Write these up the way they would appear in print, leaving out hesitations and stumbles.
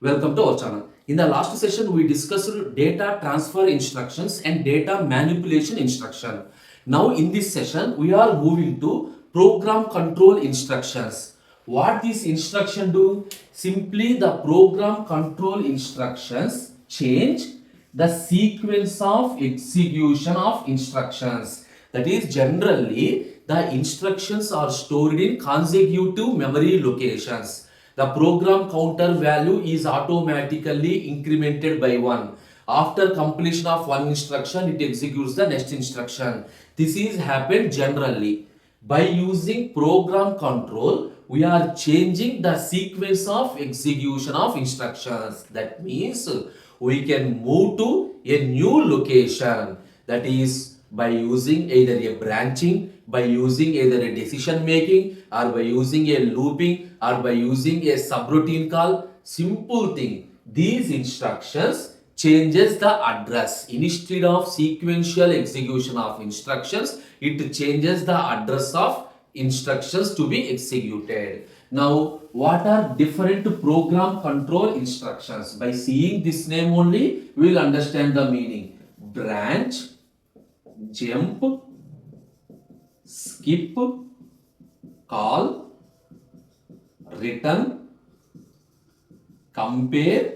Welcome to our channel. In the last session, we discussed data transfer instructions and data manipulation instruction. Now, in this session, we are moving to program control instructions. What this instruction do? Simply the program control instructions change the sequence of execution of instructions. That is, generally, the instructions are stored in consecutive memory locations. The program counter value is automatically incremented by 1. After completion of one instruction, it executes the next instruction. This is happened generally. By using program control, we are changing the sequence of execution of instructions. That means we can move to a new location. That is by using either a branching, by using either a decision making, or by using a looping, or by using a subroutine call. Simple thing. These instructions changes the address. Instead of sequential execution of instructions, it changes the address of instructions to be executed. Now, what are different program control instructions? By seeing this name only, we will understand the meaning. Branch, jump, skip, call, return, compare,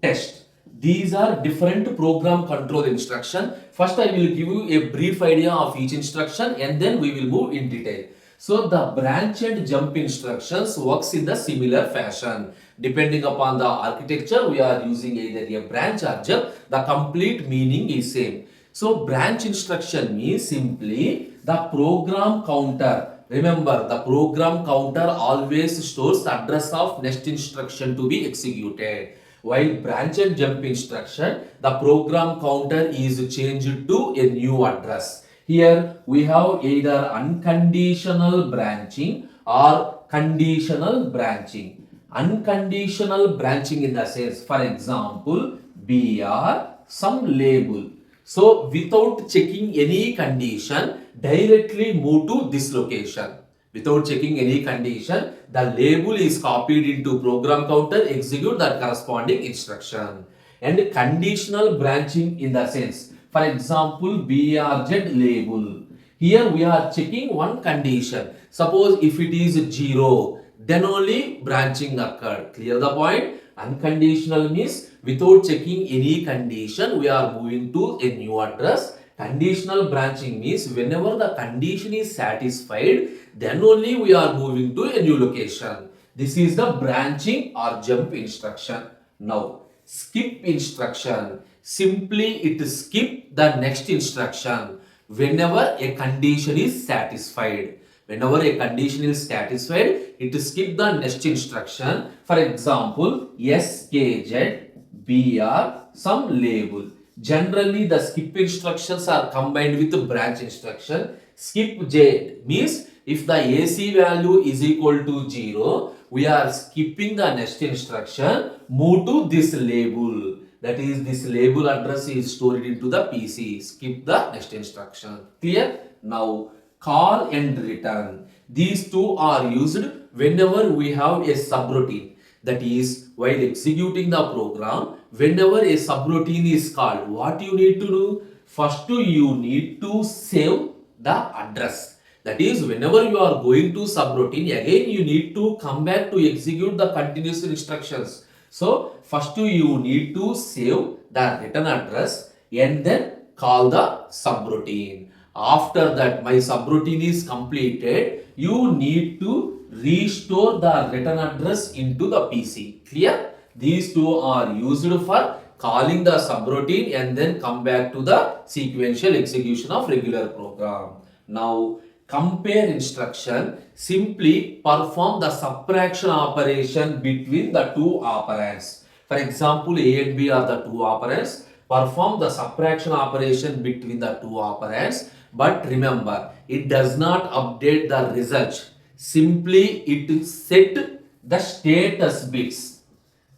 test. These are different program control instruction. First, I will give you a brief idea of each instruction and then we will move in detail. So, the branch and jump instructions works in the similar fashion. Depending upon the architecture, we are using either a branch or jump. The complete meaning is same. So, branch instruction means simply the program counter. Remember, the program counter always stores the address of next instruction to be executed. While branch and jump instruction, the program counter is changed to a new address. Here we have either unconditional branching or conditional branching. Unconditional branching in the sense, for example, BR, some label. So, without checking any condition, directly move to this location. Without checking any condition, the label is copied into program counter, execute that corresponding instruction. And conditional branching in the sense, for example, BRZ label. Here we are checking one condition. Suppose if it is 0, then only branching occurred. Clear the point? Unconditional means without checking any condition, we are moving to a new address. Conditional branching means whenever the condition is satisfied, then only we are moving to a new location. This is the branching or jump instruction. Now, skip instruction. Simply it skip the next instruction whenever a condition is satisfied. Whenever a condition is satisfied, it skip the next instruction. For example, SKZ, BR, some label. Generally, the skip instructions are combined with the branch instruction. Skip J means if the AC value is equal to 0, we are skipping the next instruction, move to this label. That is, this label address is stored into the PC. Skip the next instruction. Clear? Now, call and return. These two are used whenever we have a subroutine. That is, while executing the program, whenever a subroutine is called, what you need to do? First, you need to save the address. That is, whenever you are going to subroutine, again you need to come back to execute the continuous instructions. So, first you need to save the return address and then call the subroutine. After that, my subroutine is completed, you need to restore the return address into the PC. Clear? These two are used for calling the subroutine and then come back to the sequential execution of regular program. Now, compare instruction simply perform the subtraction operation between the two operands. For example, A and B are the two operands. Perform the subtraction operation between the two operands. But remember, it does not update the result. Simply it set the status bits.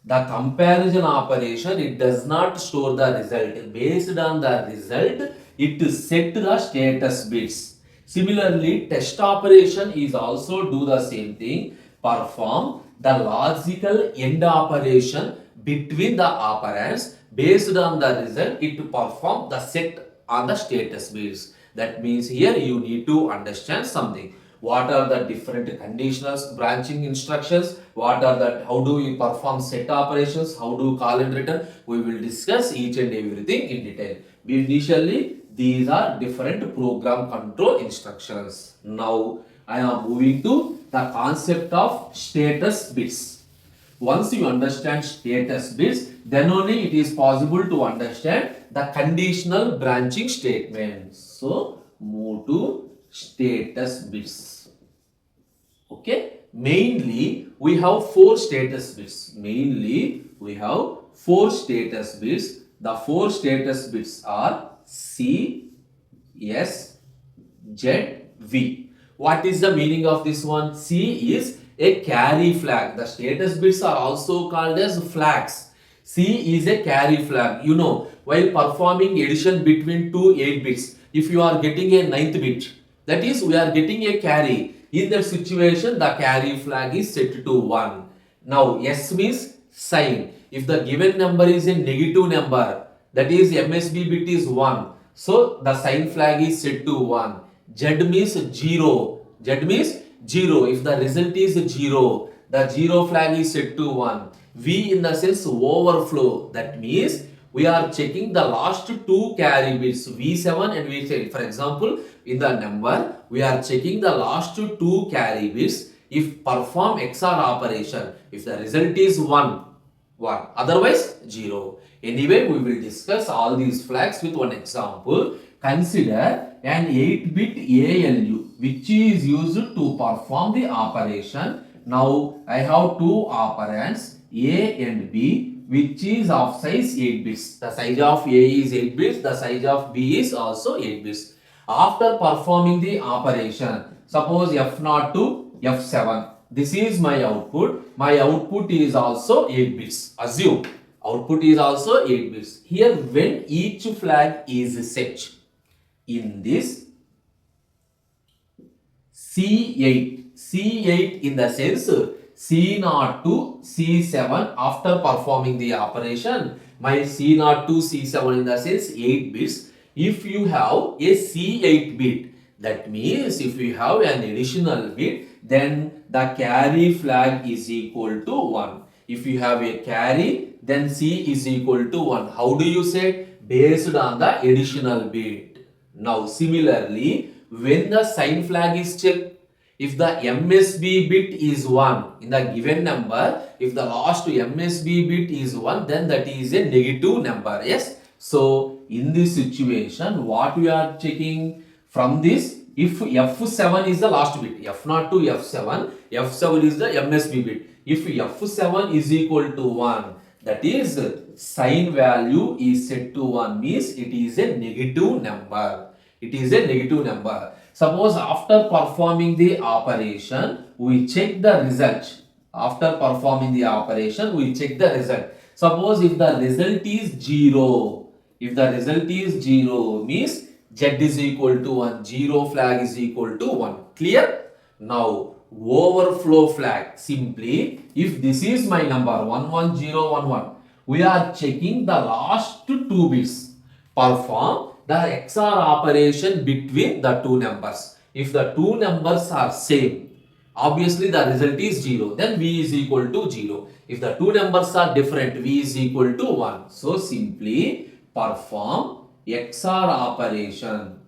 The comparison operation, it does not store the result. Based on the result, it set the status bits. Similarly, test operation is also do the same thing. Perform the logical end operation between the operands. Based on the result, it perform the set on the status bits. That means here you need to understand something. What are the different conditionals, branching instructions? What are the, how do we perform set operations? How do you call and return? We will discuss each and everything in detail. Initially, these are different program control instructions. Now, I am moving to the concept of status bits. Once you understand status bits, then only it is possible to understand the conditional branching statements. So, move to status bits. Okay, mainly we have four status bits. Mainly we have four status bits. The four status bits are C, S, Z, V. What is the meaning of this one? C is a carry flag. The status bits are also called as flags. C is a carry flag. You know, while performing addition between two 8 bits, if you are getting a 9th bit, that is, we are getting a carry. In that situation, the carry flag is set to 1. Now, S means sign. If the given number is a negative number, that is MSB bit is 1. So, the sign flag is set to 1. Z means 0. Z means 0. If the result is 0, the 0 flag is set to 1. V in the sense overflow. That means we are checking the last two carry bits V7 and V7. For example, in the number, we are checking the last two carry bits. If perform XOR operation, if the result is 1, otherwise 0. Anyway, we will discuss all these flags with one example. Consider an 8-bit ALU which is used to perform the operation. Now, I have two operands A and B which is of size 8 bits. The size of A is 8 bits, the size of B is also 8 bits. After performing the operation, suppose F0 to F7, this is my output. My output is also 8 bits. Assume output is also 8 bits. Here, when each flag is set in this C8 in the sense C0 to C7 after performing the operation, my C0 to C7 in the sense 8 bits. If you have a C8 bit, that means if you have an additional bit, then the carry flag is equal to 1. If you have a carry, then C is equal to 1. How do you say? Based on the additional bit. Now, similarly, when the sign flag is checked, if the MSB bit is 1 in the given number, if the last MSB bit is 1, then that is a negative number. Yes. So, in this situation, what we are checking from this, if F7 is the last bit, F0 to F7, F7 is the MSB bit. If F7 is equal to 1, that is sign value is set to 1, means it is a negative number. It is a negative number. Suppose after performing the operation, we check the result. After performing the operation, we check the result. Suppose if the result is 0, if the result is 0, means Z is equal to 1, 0 flag is equal to 1. Clear? Now, overflow flag. Simply, if this is my number 11011, we are checking the last two bits. Perform the XOR operation between the two numbers. If the two numbers are same, obviously the result is 0. Then V is equal to 0. If the two numbers are different, V is equal to 1. So, simply perform XOR operation.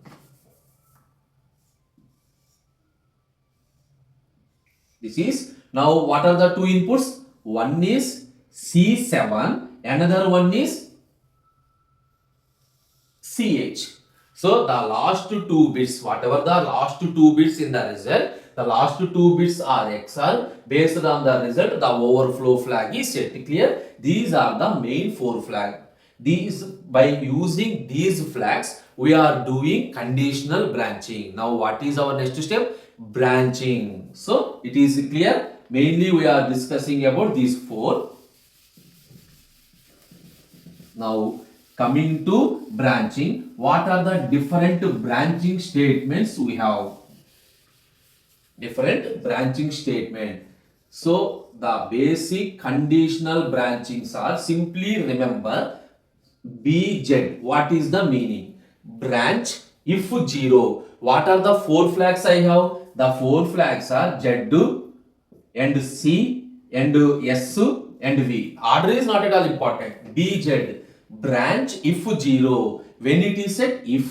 This is, now what are the two inputs? One is C7, another one is CH. So, the last two bits, whatever the last two bits in the result, the last two bits are XOR. Based on the result, the overflow flag is set. Clear? These are the main four flags. These, by using these flags, we are doing conditional branching. Now, what is our next step? Branching. So, it is clear. Mainly, we are discussing about these four. Now, coming to branching, what are the different branching statements we have? Different branching statement. So, the basic conditional branchings are, simply remember BZ. What is the meaning? Branch if 0. What are the 4 flags I have? The 4 flags are Z and C and S and V. Order is not at all important. BZ. Branch if 0. When it is set, if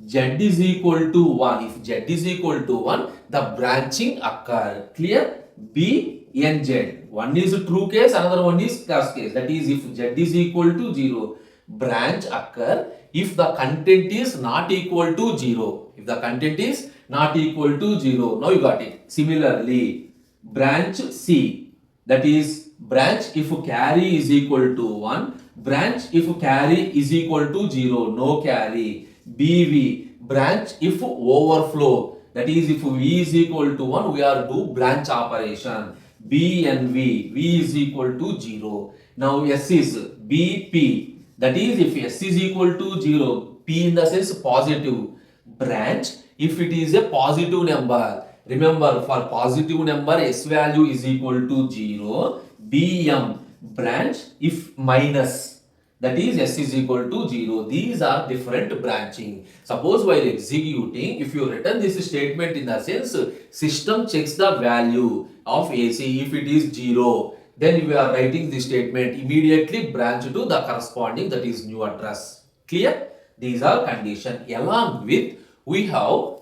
Z is equal to 1. If Z is equal to 1, the branching occur. Clear? B and Z. One is true case, another one is false case. That is, if Z is equal to 0, branch occur if the content is not equal to 0. If the content is not equal to 0. Now you got it. Similarly, branch C, that is branch if carry is equal to 1. Branch if carry is equal to 0. No carry. BV, branch if overflow, that is if V is equal to 1, we are do branch operation. B and V is equal to 0. Now S is BP, that is if S is equal to 0, P in the sense positive. Branch if it is a positive number. Remember, for positive number S value is equal to 0. BM, branch if minus, that is S is equal to 0. These are different branching. Suppose while executing, if you return this statement in the sense, system checks the value of AC. If it is 0, then we are writing this statement, immediately branch to the corresponding, that is new address. Clear? These are condition. Along with, we have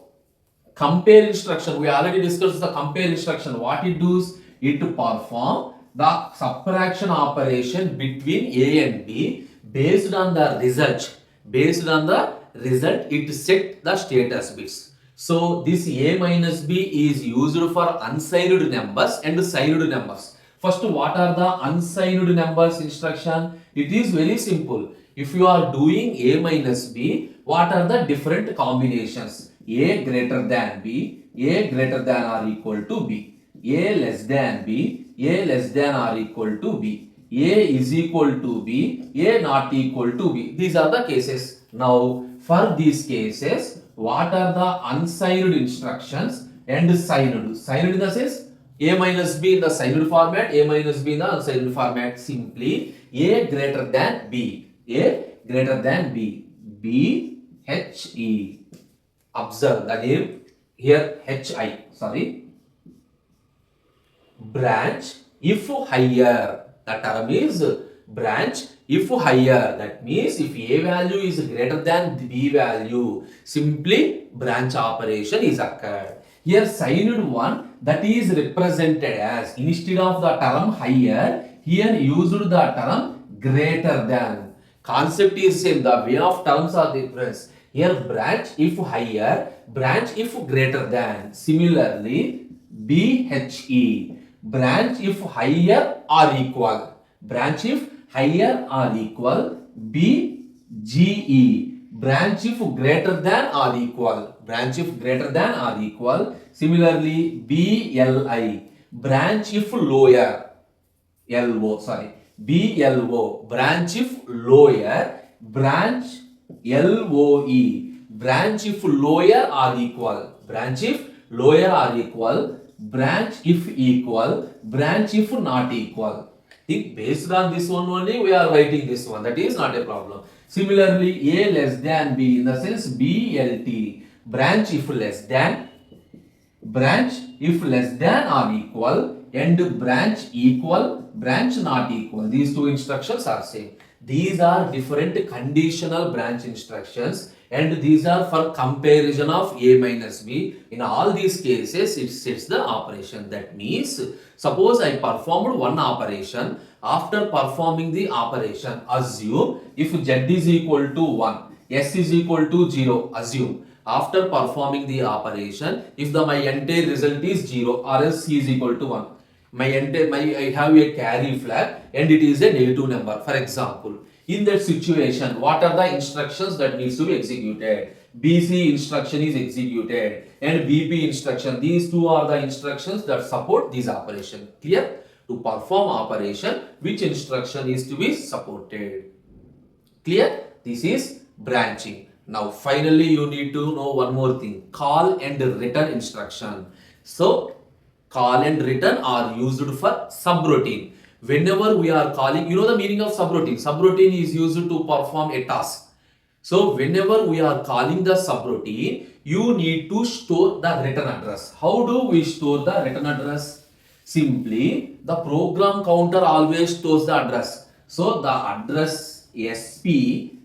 compare instruction. We already discussed the compare instruction. What it does? It perform the subtraction operation between A and B based on the result. Based on the result, it set the status bits. So this A minus B is used for unsigned numbers and signed numbers. First, what are the unsigned numbers instruction? It is very simple. If you are doing A minus B, what are the different combinations? A greater than B, A greater than or equal to B, A less than B, A less than or equal to B, A is equal to B, A not equal to B. These are the cases. Now, for these cases, what are the unsigned instructions and signed? Signed in the sense, A minus B in the signed format, A minus B in the unsigned format. Simply, A greater than B, A greater than B, B, H, E. Observe the name here, HI, sorry. Branch if higher. The term is branch if higher. That means if A value is greater than B value, simply branch operation is occurred. Here signed one, that is represented as, instead of the term higher, here used the term greater than. Concept is same, the way of terms are different. Here branch if higher, branch if greater than. Similarly, BHE, branch if higher or equal. Branch if higher or equal. BGE, branch if greater than or equal. Branch if greater than or equal. Similarly, BLI, branch if lower. BLO, branch if lower. Branch LOE, branch if lower or equal. Branch if lower or equal. Branch if equal. Branch if not equal. Think based on this one only we are writing this one. That is not a problem. Similarly, A less than B in the sense BLT, branch if less than. Branch if less than or equal, and branch equal, branch not equal. These two instructions are same. These are different conditional branch instructions, and these are for comparison of A minus B. In all these cases, it sets the operation. That means, suppose I performed one operation. After performing the operation, assume if Z is equal to 1, S is equal to 0, assume. After performing the operation, if my entire result is 0 or else C is equal to 1, I have a carry flag and it is a negative number. For example, in that situation, what are the instructions that needs to be executed? BC instruction is executed and BP instruction. These two are the instructions that support this operation. Clear? To perform operation, which instruction is to be supported? Clear? This is branching. Now finally you need to know one more thing, call and return instruction. So call and return are used for subroutine. Whenever we are calling, you know the meaning of subroutine. Subroutine is used to perform a task. So whenever we are calling the subroutine, you need to store the return address. How do we store the return address? Simply, the program counter always stores the address. So the address SP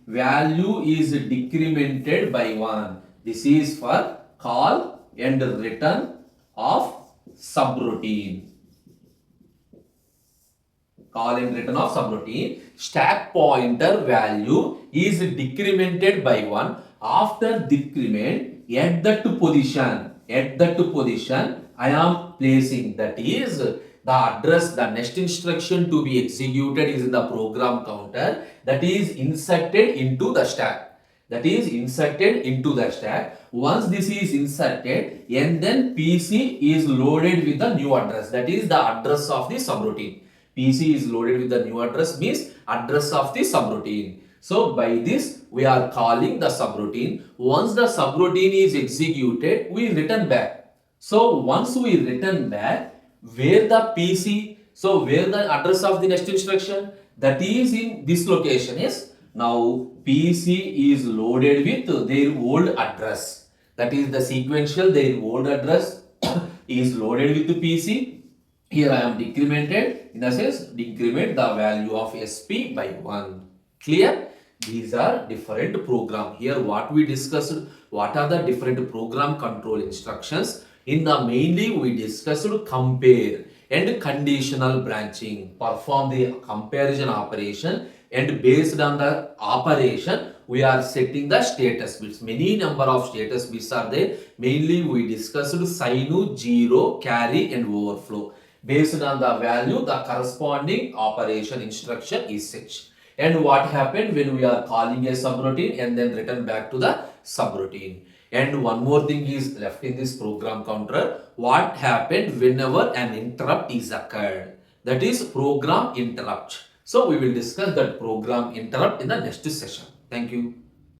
value is decremented by 1. This is for call and return of subroutine. Call and return of subroutine. Stack pointer value is decremented by 1. After decrement, at that position, I am placing, that is the address, the next instruction to be executed is in the program counter, that is inserted into the stack. Once this is inserted, and then PC is loaded with the new address, that is the address of the subroutine. PC is loaded with the new address means address of the subroutine. So by this we are calling the subroutine. Once the subroutine is executed, we return back. So once we return back, where the PC, so where the address of the next instruction, that is in this location is, now PC is loaded with their old address. That is the sequential, their old address is loaded with the PC. Here I am decremented, in the sense decrement the value of SP by 1. Clear? These are different program. Here what we discussed, what are the different program control instructions. In the mainly we discussed compare and conditional branching. Perform the comparison operation, and based on the operation we are setting the status bits. Many number of status bits are there. Mainly we discussed sign, zero, carry and overflow. Based on the value, the corresponding operation instruction is set. And what happened when we are calling a subroutine and then return back to the subroutine. And one more thing is left in this program counter. What happened whenever an interrupt is occurred? That is program interrupt. So we will discuss that program interrupt in the next session. Thank you.